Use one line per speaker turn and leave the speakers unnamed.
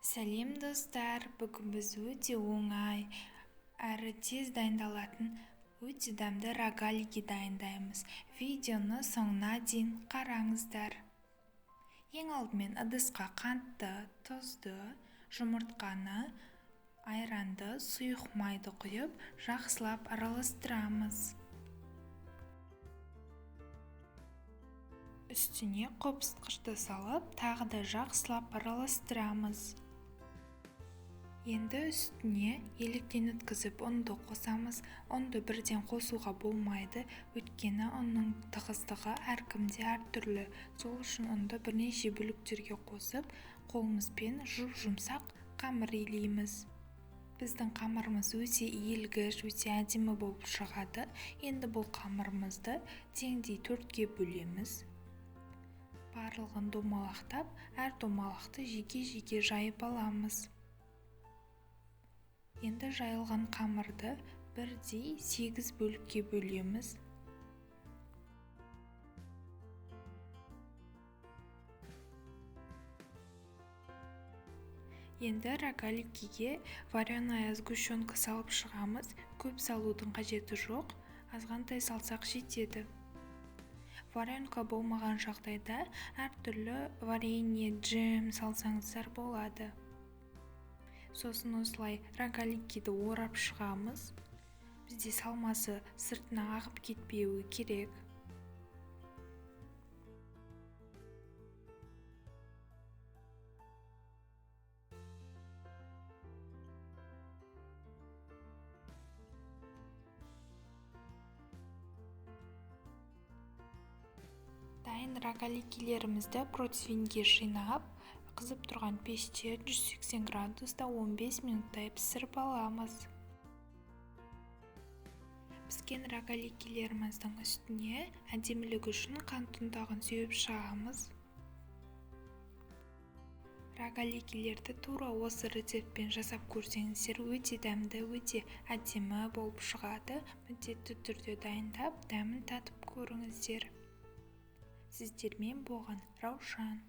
Сәлем достар, бүгін біз өте оңай әрі тез дайындалатын өте дәмді рогалики дайындаймыз. Видеоны соңына дейін қараңыздар. Ең алдымен ыдысқа қантты, тұзды, жұмыртқаны, айранды, сұйық майды құйып, жақсылап араластырамыз. Үстіне қопсытқышты салып, тағы да жақсылап араластырамыз. Енді үстіне електен өткізіп ұнды қосамыз. Ұнды бірден қосуға болмайды, өйткені ұнның тығыздығы әркімде әртүрлі. Сол үшін ұнды бірнеше бөліктерге қосып, қолымызбен жұмсақ қамыр илейміз. Біздің қамырымыз өте иілгіш, өте әдемі болып шығады. Енді бұл қамырымызды теңдей төртке бөлеміз. Барлығын домалақтап, әр домалақты жеке-жеке жайып аламыз. Енді жайылған қамырды бірдей 8 бөлікке бөлеміз. Енді рогаликиге вареная сгущенка салып шығамыз. Көп салудың қажеті жоқ, азғантай салсақ жетеді. Варенка болмаған жағдайда әртүрлі варенье, джем салсаңыздар болады. Сосын осылай рогаликиді орап шығамыз. Бізде салмасы сыртына ағып кетпеуі керек. Дайын рогаликилерімізді противеньге жинап, қызып тұрған пеште 180 градуста 15 минуттай пісіріп аламыз. Піскен рогаликилеріміздің үстіне әдемілік үшін қант ұнтағын сеуіп шығамыз. Рогаликилерді тура осы рецептпен жасап көрсеңіздер, өте дәмді, өте әдемі болып шығады. Міндетті түрде дайындап, дәмін татып көріңіздер. Сіздермен болған Раушан.